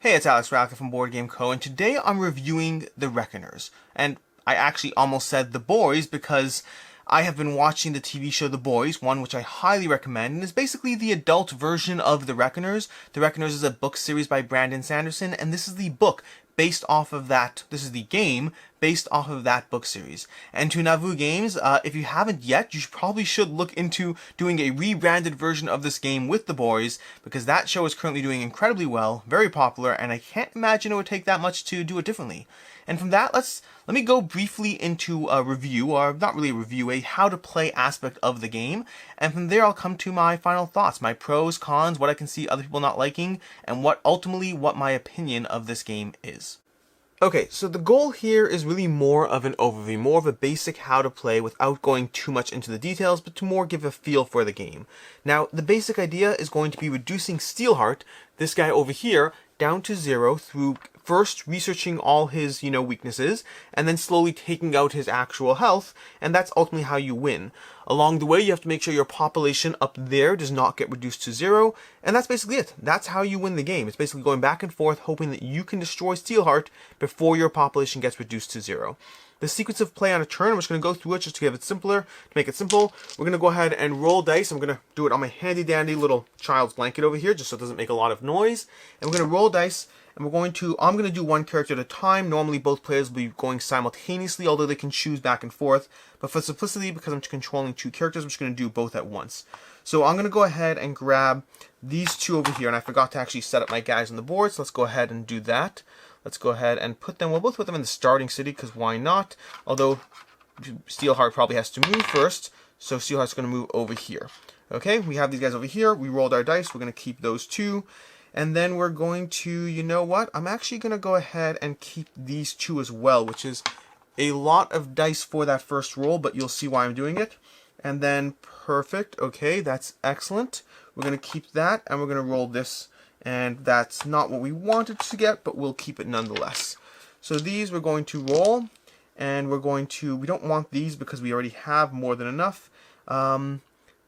Hey, it's Alex Ralka from BoardGameCo, and today I'm reviewing The Reckoners. And I actually almost said The Boys because I have been watching the TV show The Boys, one which I highly recommend, and is basically the adult version of The Reckoners. The Reckoners is a book series by Brandon Sanderson, and this is the book based off of that. This is the game based off of that book series. And to Nauvoo Games, if you haven't yet, you probably should look into doing a rebranded version of this game with The Boys, because that show is currently doing incredibly well, very popular, and I can't imagine it would take that much to do it differently. And from that, let me go briefly into a review, or not really a review, a how to play aspect of the game, and from there I'll come to my final thoughts, my pros, cons, what I can see other people not liking, and what my opinion of this game is. Okay, so the goal here is really more of an overview, more of a basic how to play without going too much into the details, but to more give a feel for the game. Now, the basic idea is going to be reducing Steelheart, this guy over here, down to 0 through first researching all his, weaknesses, and then slowly taking out his actual health, and that's ultimately how you win. Along the way, you have to make sure your population up there does not get reduced to 0, and that's basically it. That's how you win the game. It's basically going back and forth, hoping that you can destroy Steelheart before your population gets reduced to 0. The sequence of play on a turn, I'm just going to go through it just to give it simpler, to make it simple. We're going to go ahead and roll dice. I'm going to do it on my handy dandy little child's blanket over here, just so it doesn't make a lot of noise. And we're going to roll dice, and I'm going to do one character at a time. Normally both players will be going simultaneously, although they can choose back and forth. But for simplicity, because I'm controlling two characters, I'm just going to do both at once. So I'm going to go ahead and grab these two over here, and I forgot to actually set up my guys on the board, so let's go ahead and do that. Let's go ahead and put them, we'll both put them in the starting city, because why not? Although Steelheart probably has to move first, so Steelheart's going to move over here. Okay, we have these guys over here, we rolled our dice, we're going to keep those two, and then we're going to, I'm actually going to go ahead and keep these two as well, which is a lot of dice for that first roll, but you'll see why I'm doing it. And then, perfect, okay, that's excellent. We're going to keep that, and we're going to roll this. And that's not what we wanted to get, but we'll keep it nonetheless. So these we're going to roll, and we don't want these because we already have more than enough.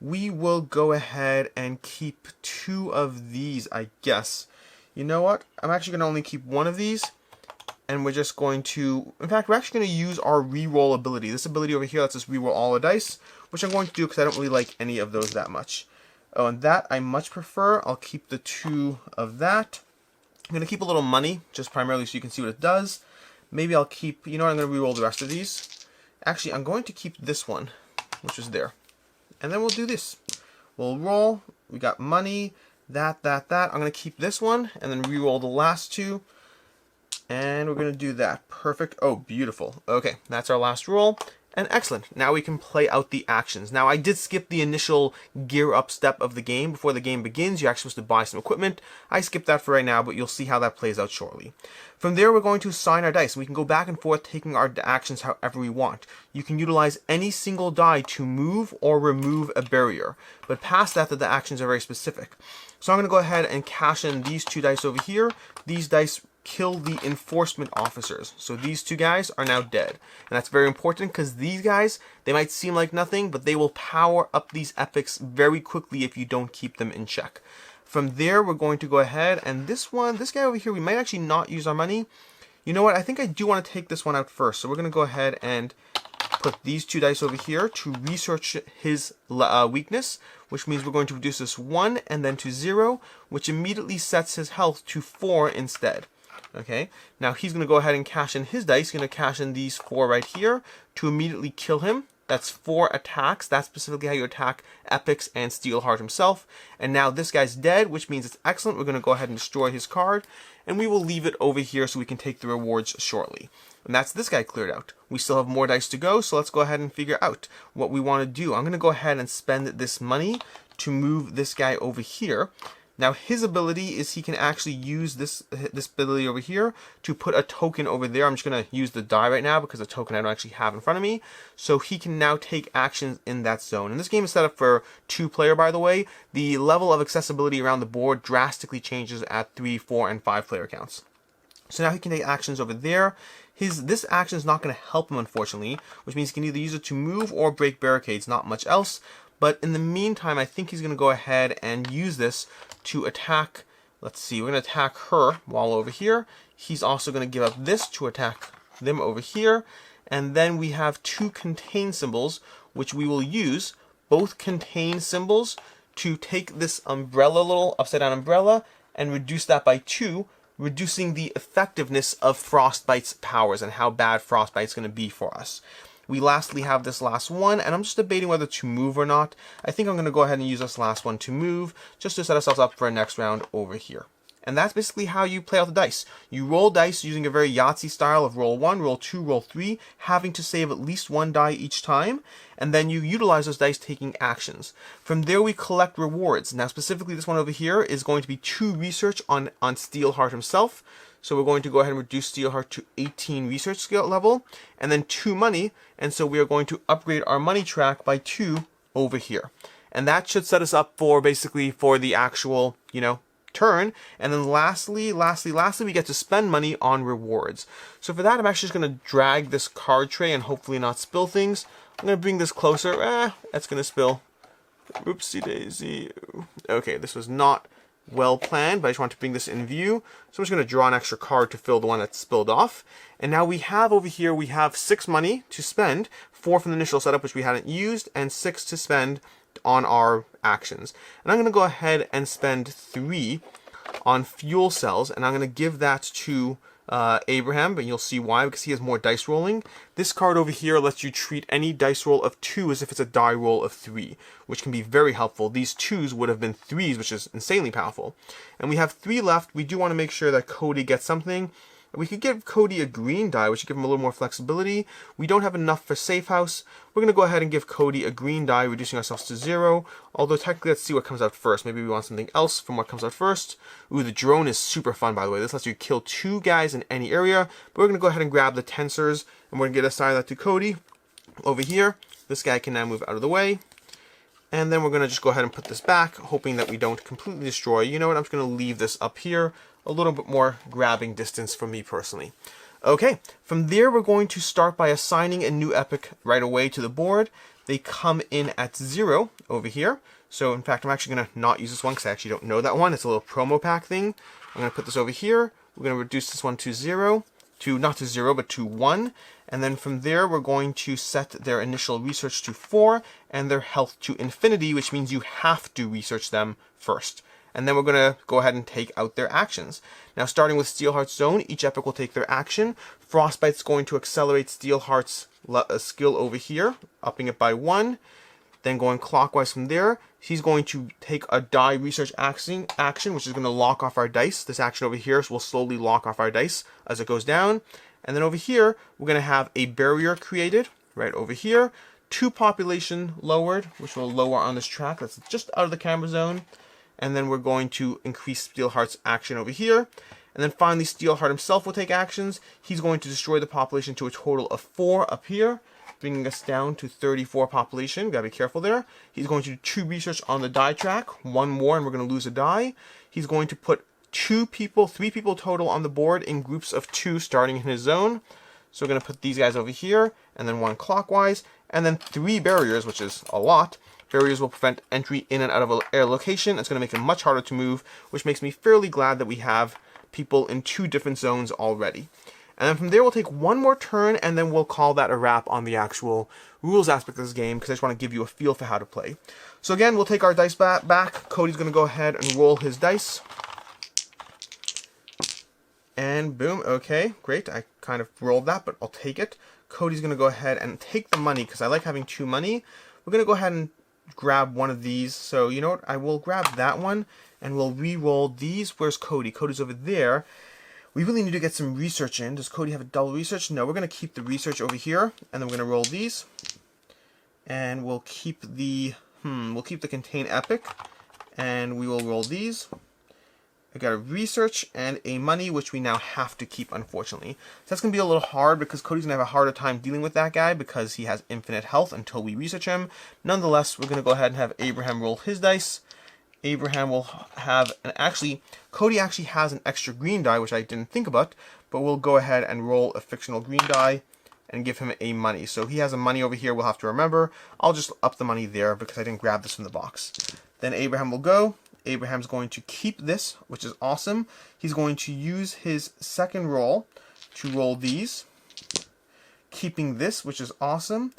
We will go ahead and keep 2 of these, I guess. You know what? I'm actually going to only keep 1 of these, and we're just going to, in fact, we're actually going to use our reroll ability. This ability over here lets us reroll all the dice, which I'm going to do because I don't really like any of those that much. Oh, and that I much prefer. I'll keep the 2 of that. I'm going to keep a little money, just primarily so you can see what it does. Maybe I'll keep, I'm going to reroll the rest of these. Actually, I'm going to keep this one, which is there. And then we'll do this. We'll roll. We got money, that. I'm going to keep this one, and then reroll the last 2. And we're going to do that. Perfect. Oh, beautiful. Okay, that's our last roll. And excellent. Now we can play out the actions. Now I did skip the initial gear up step of the game. Before the game begins, you're actually supposed to buy some equipment. I skipped that for right now, but you'll see how that plays out shortly. From there, we're going to assign our dice. We can go back and forth taking our actions however we want. You can utilize any single die to move or remove a barrier. But past that, the actions are very specific. So I'm going to go ahead and cash in these 2 dice over here. These dice kill the enforcement officers. So these 2 guys are now dead. And that's very important because these guys, they might seem like nothing, but they will power up these epics very quickly if you don't keep them in check. From there, we're going to go ahead, and this guy over here, we might actually not use our money. You know what? I think I do want to take this one out first. So we're going to go ahead and put these 2 dice over here to research his weakness, which means we're going to reduce this 1 and then to 0, which immediately sets his health to 4 instead. Okay, now he's going to go ahead and cash in his dice. He's going to cash in these 4 right here to immediately kill him. That's 4 attacks. That's specifically how you attack Epics and Steelheart himself. And now this guy's dead, which means it's excellent. We're going to go ahead and destroy his card. And we will leave it over here so we can take the rewards shortly. And that's this guy cleared out. We still have more dice to go, so let's go ahead and figure out what we want to do. I'm going to go ahead and spend this money to move this guy over here. Now his ability is he can actually use this ability over here to put a token over there. I'm just going to use the die right now because the token I don't actually have in front of me. So he can now take actions in that zone. And this game is set up for 2-player, by the way. The level of accessibility around the board drastically changes at 3, 4, and 5-player counts. So now he can take actions over there. This action is not going to help him, unfortunately, which means he can either use it to move or break barricades, not much else. But in the meantime, I think he's going to go ahead and use this to attack let's see, we're going to attack her while over here. He's also going to give up this to attack them over here. And then we have two contain symbols, which we will use, both contain symbols, to take this umbrella, little upside down umbrella, and reduce that by 2, reducing the effectiveness of Frostbite's powers and how bad Frostbite's going to be for us. We lastly have this last one, and I'm just debating whether to move or not. I think I'm going to go ahead and use this last one to move, just to set ourselves up for a next round over here. And that's basically how you play out the dice. You roll dice using a very Yahtzee style of roll 1, roll 2, roll 3, having to save at least 1 die each time, and then you utilize those dice taking actions. From there we collect rewards. Now specifically this one over here is going to be 2 research on Steelheart himself. So we're going to go ahead and reduce Steelheart to 18 research skill level, and then 2 money, and so we are going to upgrade our money track by 2 over here. And that should set us up for basically for the actual, turn. And then lastly, we get to spend money on rewards. So for that, I'm actually just going to drag this card tray and hopefully not spill things. I'm going to bring this closer. That's going to spill. Oopsie daisy. Okay, this was not well planned, but I just want to bring this in view. So I'm just going to draw an extra card to fill the one that spilled off. And now we have over here, we have 6 money to spend, 4 from the initial setup, which we hadn't used, and 6 to spend on our actions. And I'm going to go ahead and spend 3 on fuel cells, and I'm going to give that to Abraham, but you'll see why, because he has more dice rolling. This card over here lets you treat any dice roll of 2 as if it's a die roll of 3, which can be very helpful. These 2s would have been 3s, which is insanely powerful. And we have 3 left. We do want to make sure that Cody gets something. We could give Cody a green die, which would give him a little more flexibility. We don't have enough for Safe House. We're going to go ahead and give Cody a green die, reducing ourselves to 0. Although technically, let's see what comes out first. Maybe we want something else from what comes out first. Ooh, the drone is super fun, by the way. This lets you kill 2 guys in any area. But we're going to go ahead and grab the tensors, and we're going to get assign that to Cody. Over here, this guy can now move out of the way. And then we're going to just go ahead and put this back, hoping that we don't completely destroy. You know what, I'm just going to leave this up here, a little bit more grabbing distance for me personally. Okay, from there we're going to start by assigning a new epic right away to the board. They come in at 0 over here. So in fact, I'm actually going to not use this one because I actually don't know that one. It's a little promo pack thing. I'm going to put this over here. We're going to reduce this one to 0. Not to 0, but to 1. And then from there, we're going to set their initial research to 4 and their health to infinity, which means you have to research them first. And then we're going to go ahead and take out their actions. Now, starting with Steelheart's Zone, each epic will take their action. Frostbite's going to accelerate Steelheart's skill over here, upping it by 1. Then going clockwise from there, he's going to take a die research action, which is going to lock off our dice. This action over here will slowly lock off our dice as it goes down. And then over here, we're going to have a barrier created right over here. 2 population lowered, which will lower on this track. That's just out of the camera zone. And then we're going to increase Steelheart's action over here. And then finally, Steelheart himself will take actions. He's going to destroy the population to a total of 4 up here, bringing us down to 34 population. Gotta be careful there. He's going to do 2 research on the die track, 1 more, and we're going to lose a die. He's going to put 3 people total on the board in groups of 2 starting in his zone. So we're going to put these guys over here, and then 1 clockwise, and then 3 barriers, which is a lot. Barriers will prevent entry in and out of an air location. It's going to make it much harder to move, which makes me fairly glad that we have people in 2 different zones already. And then from there, we'll take 1 more turn, and then we'll call that a wrap on the actual rules aspect of this game, because I just want to give you a feel for how to play. So again, we'll take our dice back. Cody's going to go ahead and roll his dice. And boom, okay, great. I kind of rolled that, but I'll take it. Cody's going to go ahead and take the money, because I like having 2 money. We're going to go ahead and grab one of these. So you know what? I will grab that one, and we'll re-roll these. Where's Cody? Cody's over there. We really need to get some research in. Does Cody have a double research? No, we're going to keep the research over here, and then we're going to roll these. And we'll keep the contain epic, and we will roll these. I got a research and a money, which we now have to keep, unfortunately. So that's going to be a little hard, because Cody's going to have a harder time dealing with that guy, because he has infinite health until we research him. Nonetheless, we're going to go ahead and have Abraham roll his dice. Abraham will have, Cody actually has an extra green die, which I didn't think about, but we'll go ahead and roll a fictional green die and give him a money. So he has a money over here, we'll have to remember. I'll just up the money there because I didn't grab this from the box. Then Abraham will go. Abraham's going to keep this, which is awesome. He's going to use his second roll to roll these, keeping this, which is awesome.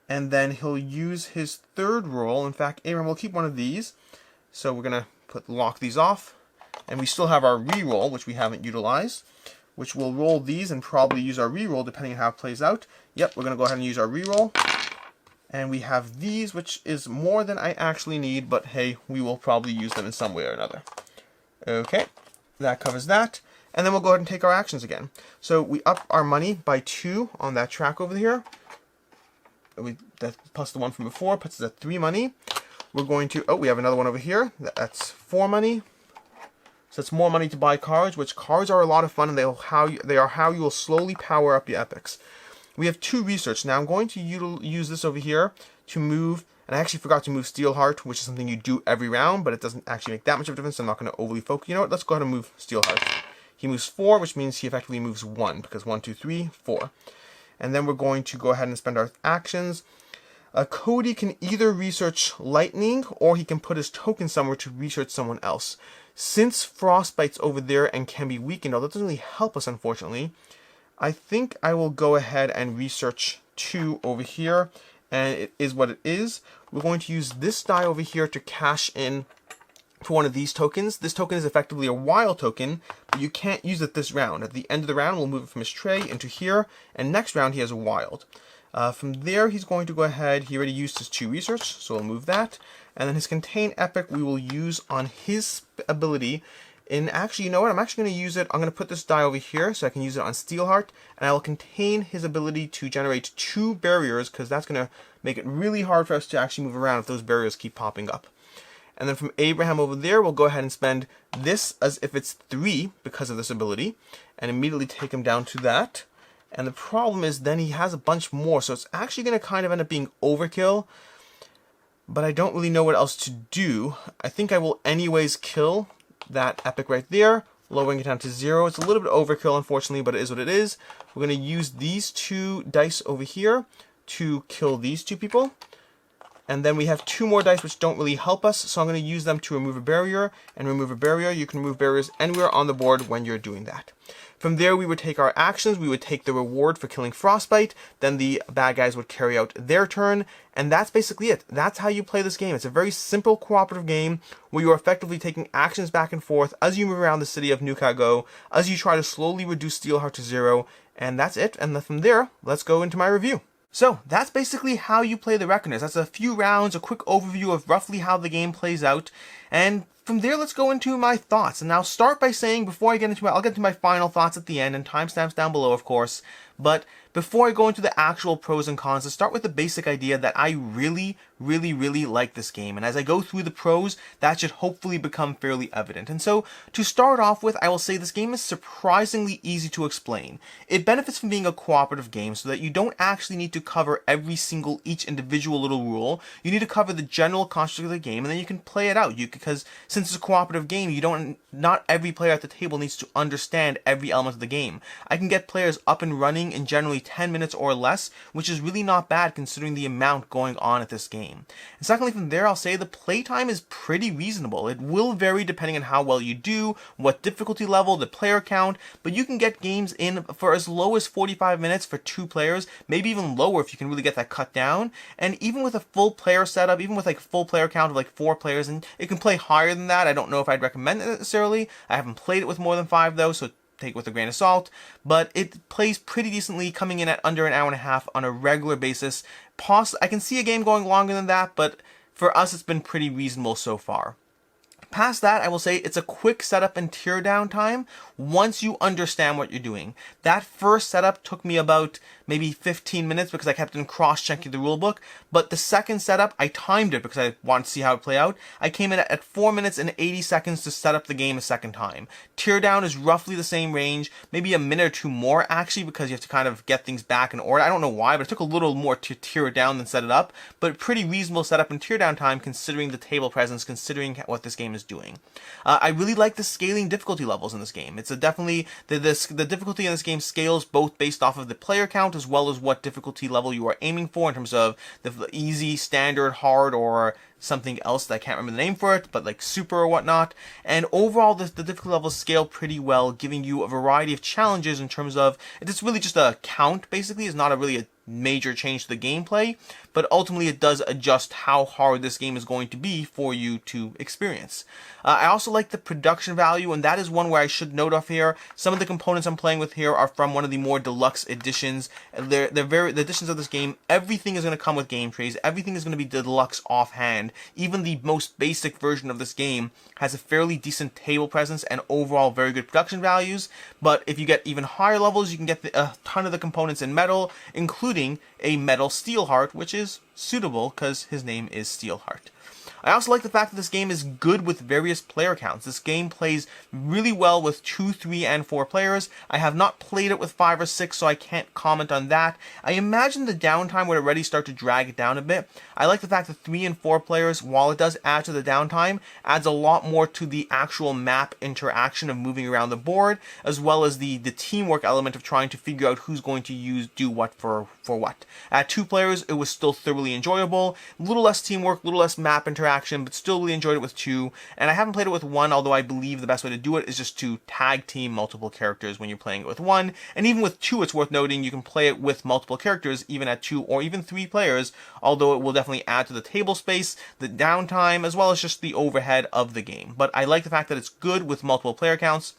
And then he'll use his third roll. In fact, Abraham will keep one of these. So we're going to lock these off. And we still have our re-roll, which we haven't utilized, which we'll roll these and probably use our re-roll depending on how it plays out. Yep, we're going to go ahead and use our re-roll. And we have these, which is more than I actually need, but hey, we will probably use them in some way or another. Okay, that covers that. And then we'll go ahead and take our actions again. So we up our money by 2 on that track over here. That plus the one from before puts us at 3 money. We're going to, oh, we have another one over here. That's 4 money. So it's more money to buy cards, which cards are a lot of fun, and they are how you will slowly power up your epics. We have 2 research. Now I'm going to use this over here to move, and I actually forgot to move Steelheart, which is something you do every round, but it doesn't actually make that much of a difference. So I'm not going to overly focus. You know what? Let's go ahead and move Steelheart. He moves 4, which means he effectively moves 1, because 1, 2, 3, 4. And then we're going to go ahead and spend our actions. Cody can either research Lightning, or he can put his token somewhere to research someone else. Since Frostbite's over there and can be weakened, although that doesn't really help us, unfortunately, I think I will go ahead and research 2 over here, and it is what it is. We're going to use this die over here to cash in for one of these tokens. This token is effectively a wild token, but you can't use it this round. At the end of the round, we'll move it from his tray into here, and next round he has a wild. From there, he's going to go ahead, he already used his 2 research, so we'll move that. And then his contain epic we will use on his ability. And actually, you know what, I'm actually going to use it, I'm going to put this die over here so I can use it on Steelheart, and I will contain his ability to generate 2 barriers, because that's going to make it really hard for us to actually move around if those barriers keep popping up. And then from Abraham over there, we'll go ahead and spend this as if it's 3 because of this ability, and immediately take him down to that. And the problem is then he has a bunch more, so it's actually going to kind of end up being overkill. But I don't really know what else to do. I think I will anyways kill that epic right there, lowering it down to 0. It's a little bit overkill, unfortunately, but it is what it is. We're going to use these 2 dice over here to kill these 2 people. And then we have 2 more dice which don't really help us, so I'm going to use them to remove a barrier. And remove a barrier, you can remove barriers anywhere on the board when you're doing that. From there, we would take our actions, we would take the reward for killing Frostbite, then the bad guys would carry out their turn, and that's basically it. That's how you play this game. It's a very simple cooperative game where you are effectively taking actions back and forth as you move around the city of Nukago, as you try to slowly reduce Steelheart to 0, and that's it. And then from there, let's go into my review. So, that's basically how you play the Reckoners. That's a few rounds, a quick overview of roughly how the game plays out, and from there, let's go into my thoughts. And I'll start by saying, before I get into I'll get to my final thoughts at the end, and timestamps down below, of course. But before I go into the actual pros and cons, let's start with the basic idea that I really like this game. And as I go through the pros, that should hopefully become fairly evident. And so, to start off with, I will say this game is surprisingly easy to explain. It benefits from being a cooperative game so that you don't actually need to cover each individual little rule. You need to cover the general construct of the game, and then you can play it out. Because since it's a cooperative game, not every player at the table needs to understand every element of the game. I can get players up and running in generally 10 minutes or less, which is really not bad considering the amount going on at this game. And secondly, from there, I'll say the playtime is pretty reasonable. It will vary depending on how well you do, what difficulty level, the player count, but you can get games in for as low as 45 minutes for 2 players, maybe even lower if you can really get that cut down. And even with a full player setup, even with like a full player count of like 4 players, and it can play higher than that. I don't know if I'd recommend it necessarily. I haven't played it with more than 5 though, so take it with a grain of salt, but it plays pretty decently, coming in at under an hour and a half on a regular basis. I can see a game going longer than that, but for us it's been pretty reasonable so far. Past that, I will say it's a quick setup and tear down time once you understand what you're doing. That first setup took me about maybe 15 minutes because I kept on cross-checking the rulebook, but the second setup, I timed it because I wanted to see how it play out. I came in at 4 minutes and 80 seconds to set up the game a second time. Tear down is roughly the same range, maybe a minute or 2 more actually, because you have to kind of get things back in order. I don't know why, but it took a little more to tear it down than set it up, but pretty reasonable setup and tear down time considering the table presence, considering what this game is is doing. I really like the scaling difficulty levels in this game. It's definitely, the difficulty in this game scales both based off of the player count as well as what difficulty level you are aiming for in terms of the easy, standard, hard, or something else that I can't remember the name for it, but like super or whatnot. And overall, the difficulty levels scale pretty well, giving you a variety of challenges in terms of, it's really just a count, basically. It's not really a major change to the gameplay, but ultimately it does adjust how hard this game is going to be for you to experience. I also like the production value, and that is one where I should note off here. Some of the components I'm playing with here are from one of the more deluxe editions. The editions of this game, everything is going to come with game trays. Everything is going to be deluxe offhand. Even the most basic version of this game has a fairly decent table presence and overall very good production values. But if you get even higher levels, you can get a ton of the components in metal, including a metal Steelheart, which is suitable because his name is Steelheart. I also like the fact that this game is good with various player counts. This game plays really well with 2, 3, and 4 players. I have not played it with 5 or 6, so I can't comment on that. I imagine the downtime would already start to drag it down a bit. I like the fact that 3 and 4 players, while it does add to the downtime, adds a lot more to the actual map interaction of moving around the board, as well as the teamwork element of trying to figure out who's going to do what for what. At 2 players, it was still thoroughly enjoyable. A little less teamwork, a little less map interaction, but still really enjoyed it with 2. And I haven't played it with 1, although I believe the best way to do it is just to tag team multiple characters when you're playing it with 1. And even with 2, it's worth noting you can play it with multiple characters, even at 2 or even 3 players, although it will definitely add to the table space, the downtime, as well as just the overhead of the game. But I like the fact that it's good with multiple player counts.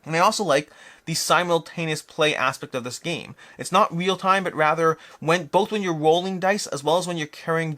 And I also like the simultaneous play aspect of this game. It's not real time, but rather both when you're rolling dice as well as when you're carrying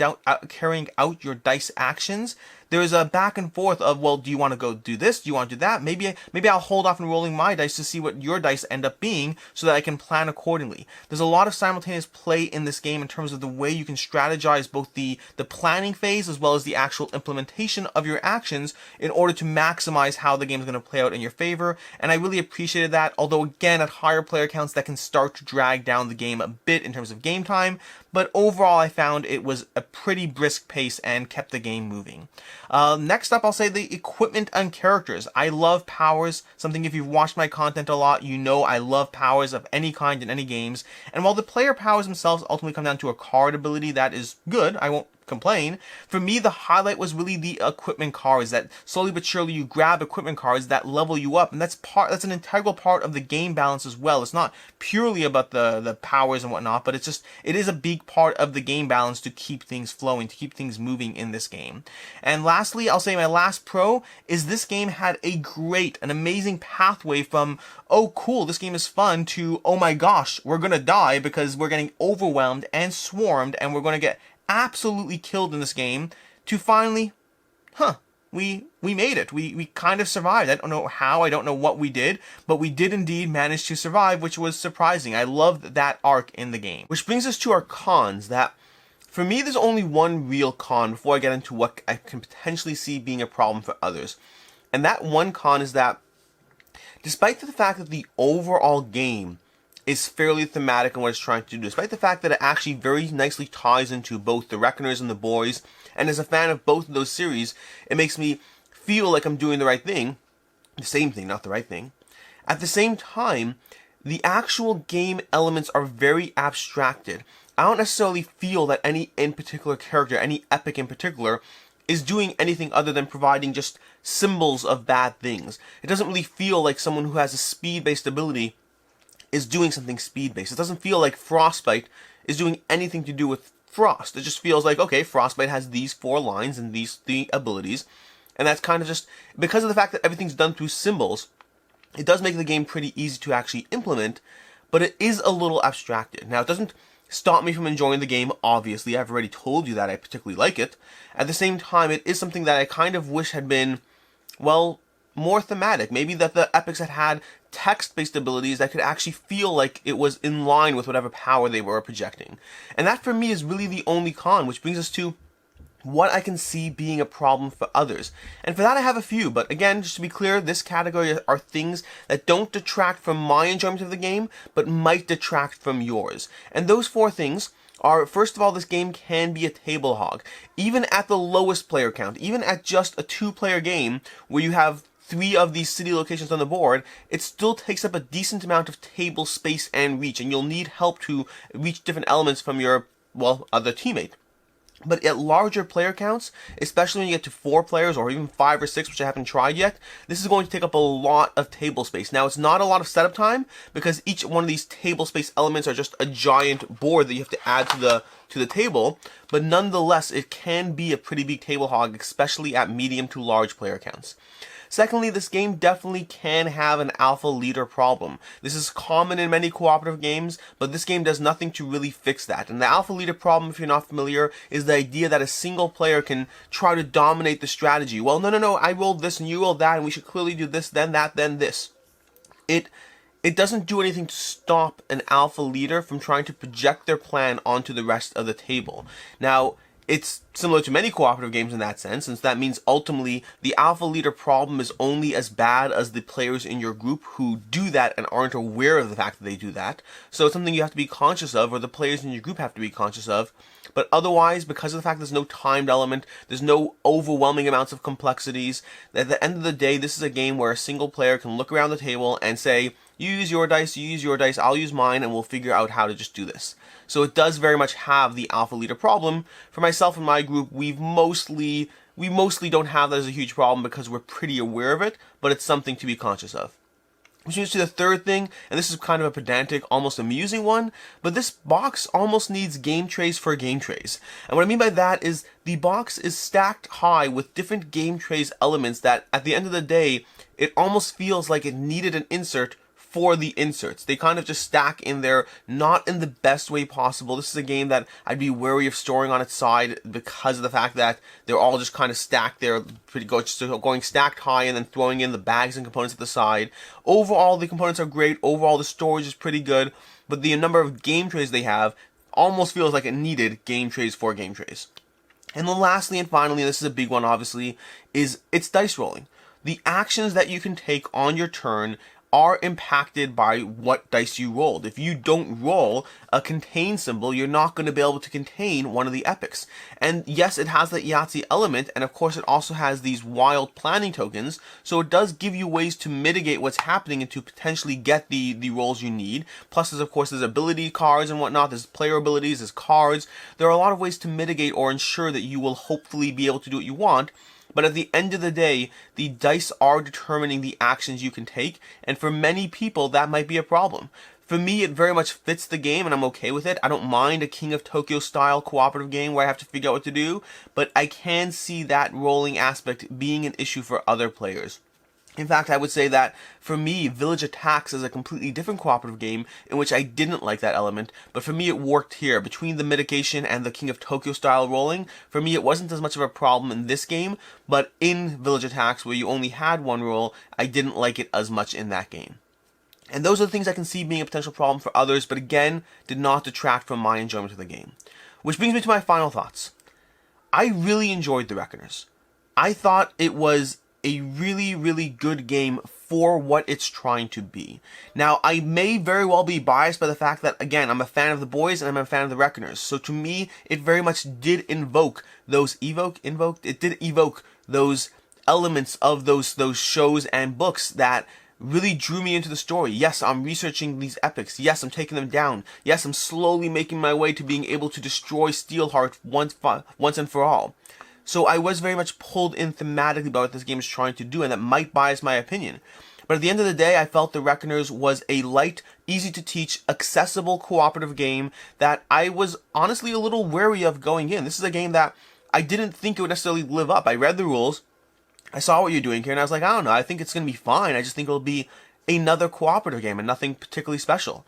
out your dice actions, there's a back and forth of, well, do you want to go do this? Do you want to do that? Maybe I'll hold off on rolling my dice to see what your dice end up being so that I can plan accordingly. There's a lot of simultaneous play in this game in terms of the way you can strategize both the planning phase as well as the actual implementation of your actions in order to maximize how the game is going to play out in your favor. And I really appreciated that, although again, at higher player counts, that can start to drag down the game a bit in terms of game time. But overall, I found it was a pretty brisk pace and kept the game moving. Next up, I'll say the equipment and characters. I love powers, something if you've watched my content a lot, you know I love powers of any kind in any games. And while the player powers themselves ultimately come down to a card ability that is good, I won't complain. For me, the highlight was really the equipment cards, that slowly but surely you grab equipment cards that level you up, and that's an integral part of the game balance as well. It's not purely about the powers and whatnot, but it is a big part of the game balance to keep things flowing, to keep things moving in this game. And lastly, I'll say my last pro is this game had an amazing pathway from, oh cool, this game is fun, to, oh my gosh, we're gonna die because we're getting overwhelmed and swarmed and we're gonna get absolutely killed in this game, to finally, we made it. We kind of survived. I don't know how, I don't know what we did, but we did indeed manage to survive, which was surprising. I loved that arc in the game. Which brings us to our cons, that for me there's only one real con before I get into what I can potentially see being a problem for others. And that one con is that despite the fact that the overall game is fairly thematic in what it's trying to do, despite the fact that it actually very nicely ties into both the Reckoners and the Boys, and as a fan of both of those series, it makes me feel like I'm doing the right thing, the same thing, not the right thing. At the same time, the actual game elements are very abstracted. I don't necessarily feel that any in particular character, any epic in particular, is doing anything other than providing just symbols of bad things. It doesn't really feel like someone who has a speed-based ability is doing something speed-based. It doesn't feel like Frostbite is doing anything to do with Frost. It just feels like, okay, Frostbite has these 4 lines and these 3 abilities, and that's kind of just, because of the fact that everything's done through symbols, it does make the game pretty easy to actually implement, but it is a little abstracted. Now, it doesn't stop me from enjoying the game, obviously. I've already told you that I particularly like it. At the same time, it is something that I kind of wish had been, well, more thematic. Maybe that the epics had text-based abilities that could actually feel like it was in line with whatever power they were projecting. And that for me is really the only con, which brings us to what I can see being a problem for others. And for that I have a few, but again, just to be clear, this category are things that don't detract from my enjoyment of the game, but might detract from yours. And those 4 things are, first of all, this game can be a table hog. Even at the lowest player count, even at just a 2-player game where you have 3 of these city locations on the board, it still takes up a decent amount of table space and reach, and you'll need help to reach different elements from your, well, other teammate. But at larger player counts, especially when you get to 4 players or even 5 or 6, which I haven't tried yet, this is going to take up a lot of table space. Now, it's not a lot of setup time because each one of these table space elements are just a giant board that you have to add to the table, but nonetheless, it can be a pretty big table hog, especially at medium to large player counts. Secondly, this game definitely can have an alpha leader problem. This is common in many cooperative games, but this game does nothing to really fix that. And the alpha leader problem, if you're not familiar, is the idea that a single player can try to dominate the strategy. Well, no, I rolled this and you rolled that, and we should clearly do this, then that, then this. It doesn't do anything to stop an alpha leader from trying to project their plan onto the rest of the table. Now, it's similar to many cooperative games in that sense, since that means ultimately the alpha leader problem is only as bad as the players in your group who do that and aren't aware of the fact that they do that. So it's something you have to be conscious of, or the players in your group have to be conscious of. But otherwise, because of the fact there's no timed element, there's no overwhelming amounts of complexities, at the end of the day, this is a game where a single player can look around the table and say, you use your dice, I'll use mine, and we'll figure out how to just do this. So it does very much have the alpha leader problem. For myself and my group, we mostly don't have that as a huge problem because we're pretty aware of it, but it's something to be conscious of. Which moves to the third thing, and this is kind of a pedantic, almost amusing one, but this box almost needs game trays for game trays. And what I mean by that is the box is stacked high with different game trays elements that, at the end of the day, it almost feels like it needed an insert for the inserts. They kind of just stack in there, not in the best way possible. This is a game that I'd be wary of storing on its side because of the fact that they're all just kind of stacked there, going stacked high and then throwing in the bags and components at the side. Overall, the components are great. Overall, the storage is pretty good, but the number of game trays they have almost feels like it needed game trays for game trays. And then lastly and finally, this is a big one obviously, is it's dice rolling. The actions that you can take on your turn are impacted by what dice you rolled. If you don't roll a contain symbol, you're not going to be able to contain one of the epics. And yes, it has that Yahtzee element, and of course it also has these wild planning tokens, so it does give you ways to mitigate what's happening and to potentially get the rolls you need. Plus, there's ability cards and whatnot, there's player abilities, there's cards. There are a lot of ways to mitigate or ensure that you will hopefully be able to do what you want. But at the end of the day, the dice are determining the actions you can take, and for many people, that might be a problem. For me, it very much fits the game, and I'm okay with it. I don't mind a King of Tokyo style cooperative game where I have to figure out what to do, but I can see that rolling aspect being an issue for other players. In fact, I would say that, for me, Village Attacks is a completely different cooperative game in which I didn't like that element, but for me it worked here. Between the mitigation and the King of Tokyo style rolling, for me it wasn't as much of a problem in this game, but in Village Attacks, where you only had one roll, I didn't like it as much in that game. And those are the things I can see being a potential problem for others, but again, did not detract from my enjoyment of the game. Which brings me to my final thoughts. I really enjoyed The Reckoners. I thought it was a really, really good game for what it's trying to be. Now, I may very well be biased by the fact that, again, I'm a fan of the boys and I'm a fan of the Reckoners. So to me, it very much did evoke those those elements of those shows and books that really drew me into the story. Yes, I'm researching these epics. Yes, I'm taking them down. Yes, I'm slowly making my way to being able to destroy Steelheart once and for all. So I was very much pulled in thematically by what this game is trying to do, and that might bias my opinion. But at the end of the day, I felt The Reckoners was a light, easy to teach, accessible cooperative game that I was honestly a little wary of going in. This is a game that I didn't think it would necessarily live up. I read the rules, I saw what you're doing here, and I was like, I don't know, I think it's going to be fine. I just think it'll be another cooperative game and nothing particularly special.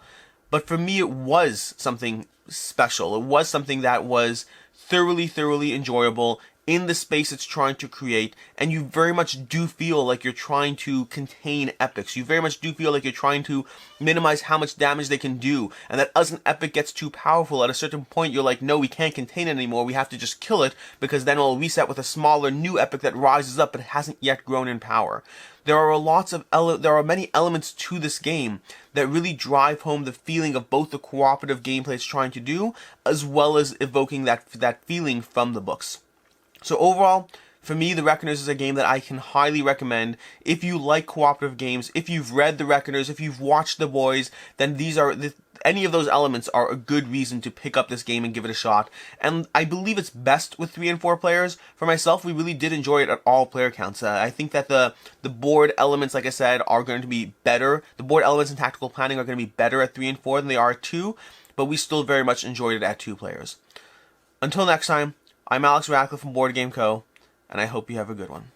But for me, it was something special. It was something that was thoroughly enjoyable, in the space it's trying to create, and you very much do feel like you're trying to contain epics. You very much do feel like you're trying to minimize how much damage they can do, and that as an epic gets too powerful, at a certain point you're like, no, we can't contain it anymore, we have to just kill it, because then it'll reset with a smaller new epic that rises up but hasn't yet grown in power. There are many elements to this game that really drive home the feeling of both the cooperative gameplay it's trying to do, as well as evoking that feeling from the books. So overall, for me, The Reckoners is a game that I can highly recommend. If you like cooperative games, if you've read The Reckoners, if you've watched The Boys, then any of those elements are a good reason to pick up this game and give it a shot. And I believe it's best with 3 and 4 players. For myself, we really did enjoy it at all player counts. I think that the board elements, like I said, are going to be better. The board elements and tactical planning are going to be better at 3 and 4 than they are at 2, but we still very much enjoyed it at 2 players. Until next time, I'm Alex Radcliffe from BoardGameCo, and I hope you have a good one.